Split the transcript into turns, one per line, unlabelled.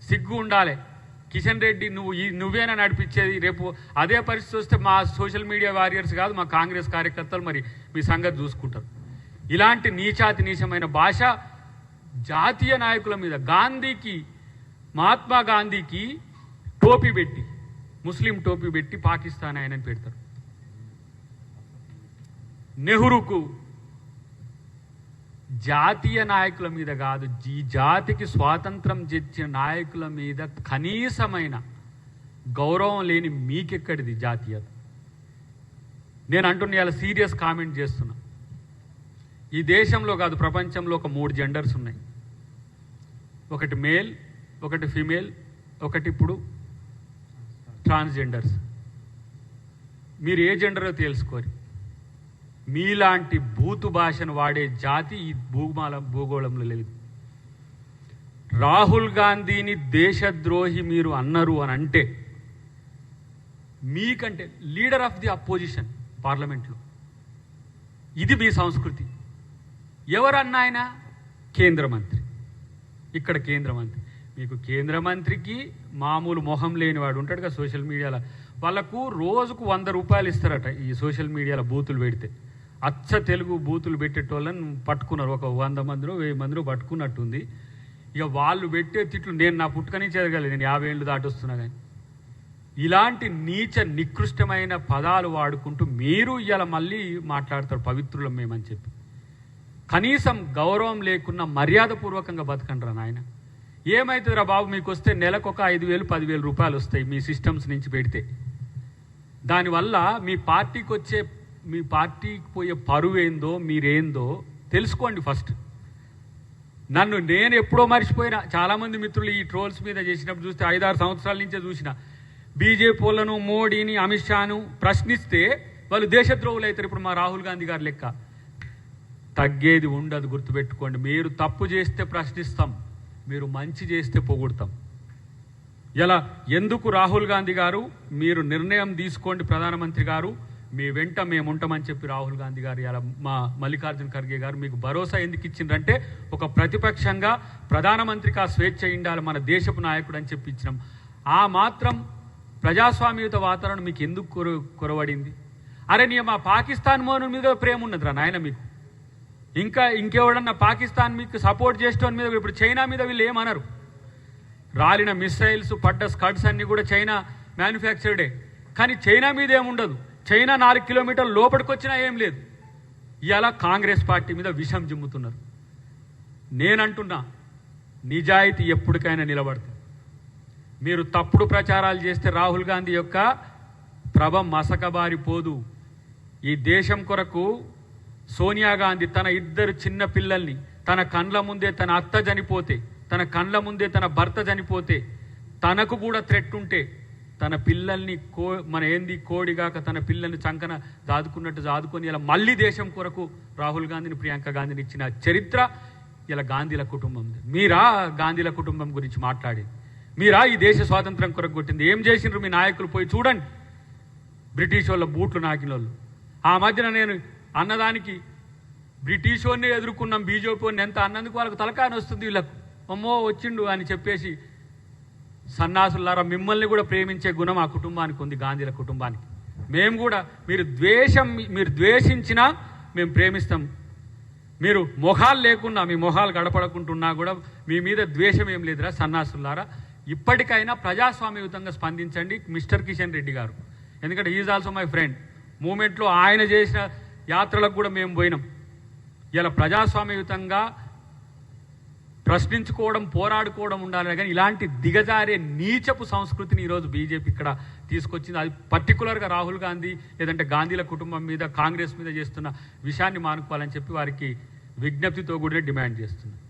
సిగ్గు ఉండాలి. కిషన్ రెడ్డి నువ్వేనా నడిపించేది? రేపు అదే పరిస్థితి వస్తే మా సోషల్ మీడియా వారియర్స్ కాదు, మా కాంగ్రెస్ కార్యకర్తలు మరి మీ సంగతి చూసుకుంటారు. ఇలాంటి నీచాతి నీచమైన భాష జాతీయ నాయకుల మీద, మహాత్మా గాంధీకి టోపీ పెట్టి, ముస్లిం టోపీ పెట్టి పాకిస్తాన్ ఆయనని పెడతారు. నెహ్రూకు జాతీయ నాయకుల మీద కాదు, ఈ జాతికి స్వాతంత్రం తెచ్చిన నాయకుల మీద కనీసమైన గౌరవం లేని మీకెక్కడిది జాతీయత? నేను అంటున్నా, ఇలా సీరియస్ కామెంట్ చేస్తున్నా. ఈ దేశంలో కాదు, ప్రపంచంలో ఒక 3 జెండర్స్ ఉన్నాయి. ఒకటి మేల్, ఒకటి ఫీమేల్, ఒకటి ఇప్పుడు ట్రాన్స్జెండర్స్. మీరు ఏ జెండరో తెలుసుకోరు. మీలాంటి బూతు భాషను వాడే జాతి ఈ భూగోళంలో లేదు. రాహుల్ గాంధీని దేశద్రోహి మీరు అన్నారు అని అంటే, మీకంటే లీడర్ ఆఫ్ ది అపోజిషన్ పార్లమెంట్లో, ఇది మీ సంస్కృతి. ఎవరన్నా ఆయన? కేంద్ర మంత్రి. ఇక్కడ కేంద్ర మంత్రి. మీకు కేంద్ర మంత్రికి మామూలు మొహం లేనివాడు ఉంటాడు కదా సోషల్ మీడియాలో, వాళ్ళకు రోజుకు 100 రూపాయలు ఇస్తారట ఈ సోషల్ మీడియాలో బూతులు పెడితే. అచ్చ తెలుగు బూతులు పెట్టేటోళ్ళని పట్టుకున్నారు, ఒక 100 మందిలో 1000 మందిలో పట్టుకున్నట్టుంది. ఇక వాళ్ళు పెట్టే తిట్లు నేను నా పుట్టుక నుంచి ఎదగలేదు, నేను 50 ఏళ్ళు దాటొస్తున్నా. కానీ ఇలాంటి నీచ నికృష్టమైన పదాలు వాడుకుంటూ మీరు ఇలా మళ్ళీ మాట్లాడతారు పవిత్రులం మేమని చెప్పి. కనీసం గౌరవం లేకున్నా మర్యాదపూర్వకంగా బతకండ్రా నాయన. ఏమవుతుందిరా బాబు, మీకు వస్తే నెలకు ఒక 5,000 10,000 రూపాయలు వస్తాయి మీ సిస్టమ్స్ నుంచి పెడితే. దానివల్ల మీ పార్టీకి పోయే పరువు ఏందో, మీరేందో తెలుసుకోండి ఫస్ట్. నేను ఎప్పుడో మర్చిపోయినా. చాలామంది మిత్రులు ఈ ట్రోల్స్ మీద చేసినప్పుడు చూస్తే 5-6 సంవత్సరాల నుంచే చూసిన. బీజేపీ వాళ్ళను, మోడీని, అమిత్ షాను ప్రశ్నిస్తే వాళ్ళు దేశద్రోహులు అవుతారు. ఇప్పుడు మా రాహుల్ గాంధీ గారి లెక్క. తగ్గేది ఉండదు, గుర్తుపెట్టుకోండి. మీరు తప్పు చేస్తే ప్రశ్నిస్తాం, మీరు మంచి చేస్తే పొగుడతాం. ఇలా ఎందుకు రాహుల్ గాంధీ గారు మీరు నిర్ణయం తీసుకోండి, ప్రధానమంత్రి గారు మీ వెంట మేము ఉంటామని చెప్పి రాహుల్ గాంధీ గారు ఇలా మా మల్లికార్జున ఖర్గే గారు మీకు భరోసా ఎందుకు ఇచ్చిండ్రంటే, ఒక ప్రతిపక్షంగా ప్రధానమంత్రికి ఆ స్వేచ్ఛ ఉండాలి, మన దేశపు నాయకుడు అని చెప్పి ఇచ్చినాం. ఆ మాత్రం ప్రజాస్వామ్యయుత వాతావరణం మీకు ఎందుకు కొరవడింది? అరే మా పాకిస్తాన్ మోను మీద ప్రేమ ఉన్నదిరా నాయన మీకు. ఇంకెవడన్నా పాకిస్తాన్ మీకు సపోర్ట్ చేసేటోని మీద, ఇప్పుడు చైనా మీద వీళ్ళు ఏమనరు. రాలిన మిసైల్స్, పడ్డ స్కడ్స్ అన్నీ కూడా చైనా మ్యానుఫ్యాక్చర్డే. కానీ చైనా మీద ఏముండదు. చైనా 4 కిలోమీటర్ల లోపలికి వచ్చినా ఏం లేదు. ఇలా కాంగ్రెస్ పార్టీ మీద విషం జిమ్ముతున్నారు. నేనంటున్నా, నిజాయితీ ఎప్పటికైనా నిలబడుతుంది. మీరు తప్పుడు ప్రచారాలు చేస్తే రాహుల్ గాంధీ యొక్క ప్రభ మసకబారిపోదు. ఈ దేశం కొరకు సోనియా గాంధీ తన 2 చిన్న పిల్లల్ని తన కండ్ల ముందే, తన అత్త చనిపోతే, తన కండ్ల ముందే తన భర్త చనిపోతే, తనకు కూడా థ్రెట్ ఉంటే తన పిల్లల్ని కోడిగాక తన పిల్లల్ని చంకన దాదుకున్నట్టు దాదుకొని ఇలా మళ్ళీ దేశం కొరకు రాహుల్ గాంధీని, ప్రియాంక గాంధీని ఇచ్చిన చరిత్ర ఇలా గాంధీల కుటుంబం. మీరా గాంధీల కుటుంబం గురించి మాట్లాడేది? మీరా ఈ దేశ స్వాతంత్రం కొరకు కొట్టింది? ఏం చేసిండ్రు మీ నాయకులు? పోయి చూడండి. బ్రిటిష్ వాళ్ళ బూట్లు నాకిన వాళ్ళు. ఆ మధ్యన నేను అన్నదానికి బ్రిటిష్ వాడిని ఎదుర్కొన్నాం, బీజేపీ వాడిని ఎంత అన్నందుకు వాళ్ళకు తలకాయని వస్తుంది వీళ్ళకు. అమ్మో వచ్చిండు అని చెప్పేసి. సన్నాసులారా, మిమ్మల్ని కూడా ప్రేమించే గుణం ఆ కుటుంబానికి ఉంది, గాంధీల కుటుంబానికి. మేము కూడా మీరు ద్వేషించినా మేము ప్రేమిస్తాం. మీరు మొహాలు లేకున్నా, మీ మొహాలు గడపడకుంటున్నా కూడా మీ మీద ద్వేషం ఏం లేదురా సన్నాసులారా. ఇప్పటికైనా ప్రజాస్వామ్యయుతంగా స్పందించండి మిస్టర్ కిషన్ రెడ్డి గారు. ఎందుకంటే ఈజ్ ఆల్సో మై ఫ్రెండ్. మూమెంట్లో ఆయన చేసిన యాత్రలకు కూడా మేము పోయినాం. ఇలా ప్రజాస్వామ్యయుతంగా ప్రశ్నించుకోవడం, పోరాడుకోవడం ఉండాలి. కానీ ఇలాంటి దిగజారే నీచపు సంస్కృతిని ఈరోజు బీజేపీ ఇక్కడ తీసుకొచ్చింది. అది పర్టికులర్గా రాహుల్ గాంధీ లేదంటే గాంధీల కుటుంబం మీద, కాంగ్రెస్ మీద చేస్తున్న విషయాన్ని మానుకోవాలని చెప్పి వారికి విజ్ఞప్తితో కూడా డిమాండ్ చేస్తున్నారు.